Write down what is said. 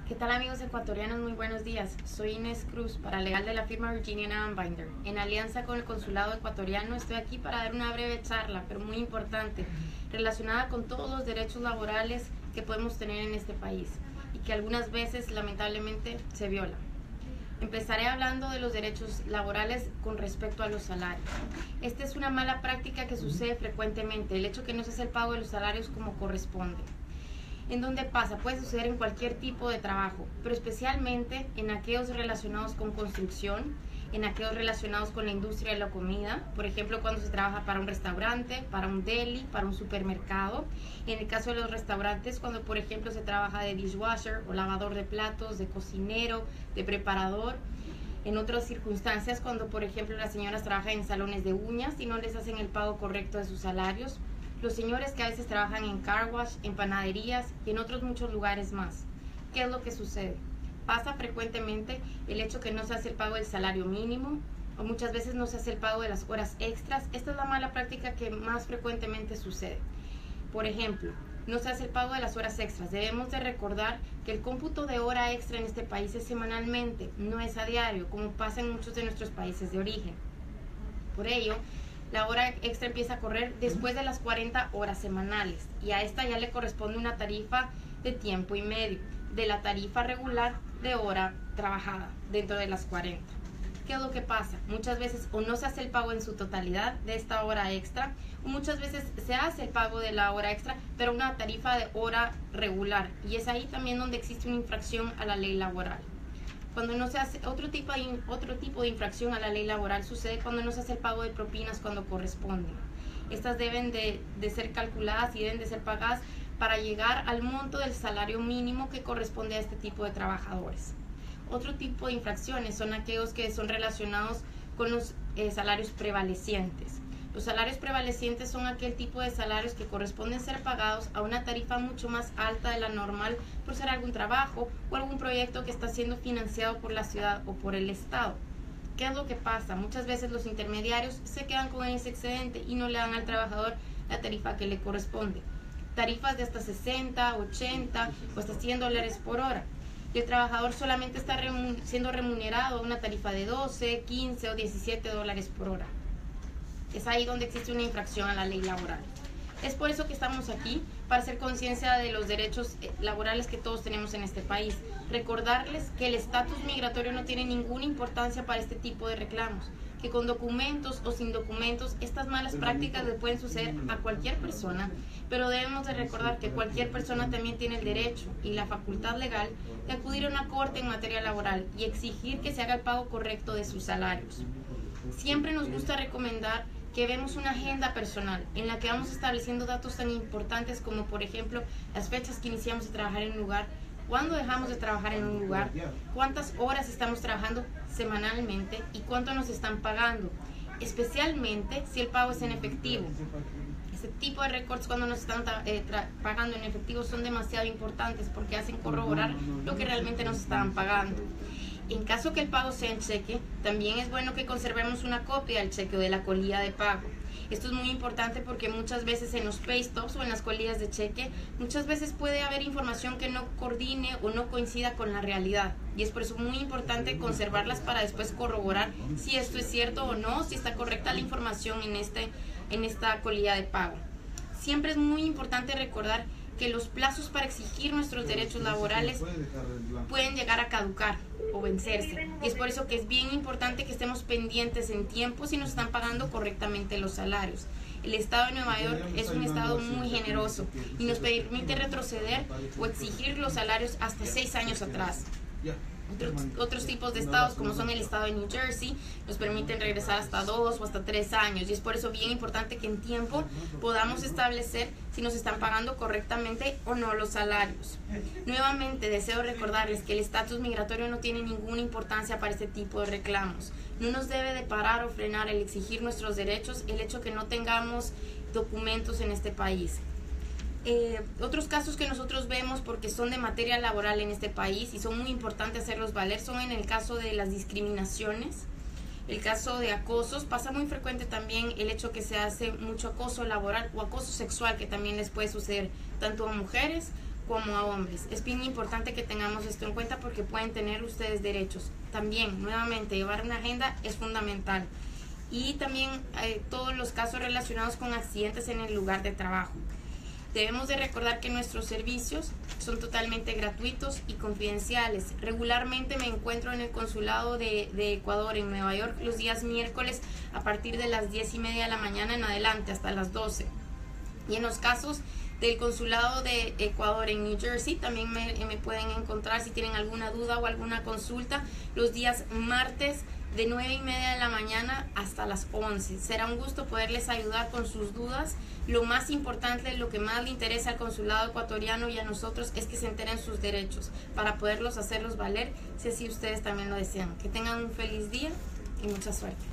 ¿Qué tal, amigos ecuatorianos? Muy buenos días. Soy Inés Cruz, paralegal de la firma Virginia Binder. En alianza con el Consulado Ecuatoriano estoy aquí para dar una breve charla, pero muy importante, relacionada con todos los derechos laborales que podemos tener en este país y que algunas veces lamentablemente se violan. Empezaré hablando de los derechos laborales con respecto a los salarios. Esta es una mala práctica que sucede frecuentemente, el hecho que no se hace el pago de los salarios como corresponde. ¿En dónde pasa? Puede suceder en cualquier tipo de trabajo, pero especialmente en aquellos relacionados con construcción, en aquellos relacionados con la industria de la comida, por ejemplo, cuando se trabaja para un restaurante, para un deli, para un supermercado. En el caso de los restaurantes, cuando por ejemplo se trabaja de dishwasher o lavador de platos, de cocinero, de preparador. En otras circunstancias, cuando por ejemplo las señoras trabajan en salones de uñas y no les hacen el pago correcto de sus salarios. Los señores que a veces trabajan en car wash, en panaderías y en otros muchos lugares más. ¿Qué es lo que sucede? Pasa frecuentemente el hecho que no se hace el pago del salario mínimo o muchas veces no se hace el pago de las horas extras. Esta es la mala práctica que más frecuentemente sucede. Por ejemplo, no se hace el pago de las horas extras. Debemos de recordar que el cómputo de hora extra en este país es semanalmente, no es a diario, como pasa en muchos de nuestros países de origen. Por ello, la hora extra empieza a correr después de las 40 horas semanales y a esta ya le corresponde una tarifa de tiempo y medio de la tarifa regular de hora trabajada dentro de las 40. ¿Qué es lo que pasa? Muchas veces o no se hace el pago en su totalidad de esta hora extra o muchas veces se hace el pago de la hora extra pero una tarifa de hora regular y es ahí también donde existe una infracción a la ley laboral. Cuando no se hace otro tipo de infracción a la ley laboral sucede cuando no se hace el pago de propinas cuando corresponde. Estas deben de ser calculadas y deben de ser pagadas para llegar al monto del salario mínimo que corresponde a este tipo de trabajadores. Otro tipo de infracciones son aquellos que son relacionados con los salarios prevalecientes. Los salarios prevalecientes son aquel tipo de salarios que corresponden ser pagados a una tarifa mucho más alta de la normal por ser algún trabajo o algún proyecto que está siendo financiado por la ciudad o por el Estado. ¿Qué es lo que pasa? Muchas veces los intermediarios se quedan con ese excedente y no le dan al trabajador la tarifa que le corresponde. Tarifas de hasta 60, 80 o hasta $100 por hora. Y el trabajador solamente está siendo remunerado a una tarifa de 12, 15 o $17 por hora. Es ahí donde existe una infracción a la ley laboral. Es por eso que estamos aquí, para hacer conciencia de los derechos laborales que todos tenemos en este país. Recordarles que el estatus migratorio no tiene ninguna importancia para este tipo de reclamos, que con documentos o sin documentos estas malas prácticas le pueden suceder a cualquier persona, pero debemos de recordar que cualquier persona también tiene el derecho y la facultad legal de acudir a una corte en materia laboral y exigir que se haga el pago correcto de sus salarios. Siempre nos gusta recomendar que vemos una agenda personal en la que vamos estableciendo datos tan importantes como por ejemplo las fechas que iniciamos de trabajar en un lugar, cuándo dejamos de trabajar en un lugar, cuántas horas estamos trabajando semanalmente y cuánto nos están pagando, especialmente si el pago es en efectivo. Este tipo de récords cuando nos están pagando en efectivo son demasiado importantes porque hacen corroborar lo que realmente nos estaban pagando. En caso que el pago sea en cheque, también es bueno que conservemos una copia del cheque o de la colilla de pago. Esto es muy importante porque muchas veces en los pay stubs o en las colillas de cheque, muchas veces puede haber información que no coordine o no coincida con la realidad. Y es por eso muy importante conservarlas para después corroborar si esto es cierto o no, si está correcta la información en esta colilla de pago. Siempre es muy importante recordar que los plazos para exigir nuestros derechos laborales pueden llegar a caducar o vencerse. Y es por eso que es bien importante que estemos pendientes en tiempo si nos están pagando correctamente los salarios. El estado de Nueva York es un estado muy generoso y nos permite retroceder o exigir los salarios hasta 6 años atrás. Otros tipos de estados, como son el estado de New Jersey, nos permiten regresar hasta 2 o hasta 3 años. Y es por eso bien importante que en tiempo podamos establecer si nos están pagando correctamente o no los salarios. Nuevamente, deseo recordarles que el estatus migratorio no tiene ninguna importancia para este tipo de reclamos. No nos debe de parar o frenar el exigir nuestros derechos el hecho que no tengamos documentos en este país. Otros casos que nosotros vemos porque son de materia laboral en este país y son muy importantes hacerlos valer son en el caso de las discriminaciones, el caso de acosos. Pasa muy frecuente también el hecho que se hace mucho acoso laboral o acoso sexual que también les puede suceder tanto a mujeres como a hombres. Es bien importante que tengamos esto en cuenta porque pueden tener ustedes derechos. También, nuevamente, llevar una agenda es fundamental. Y también todos los casos relacionados con accidentes en el lugar de trabajo. Debemos de recordar que nuestros servicios son totalmente gratuitos y confidenciales. Regularmente me encuentro en el consulado de Ecuador en Nueva York los días miércoles a partir de las 10:30 de la mañana en adelante hasta las 12. Y en los casos del consulado de Ecuador en New Jersey también me pueden encontrar si tienen alguna duda o alguna consulta los días martes de 9:30 de la mañana hasta las 11. Será un gusto poderles ayudar con sus dudas. Lo más importante, lo que más le interesa al consulado ecuatoriano y a nosotros es que se enteren sus derechos para poderlos hacerlos valer si así ustedes también lo desean. Que tengan un feliz día y mucha suerte.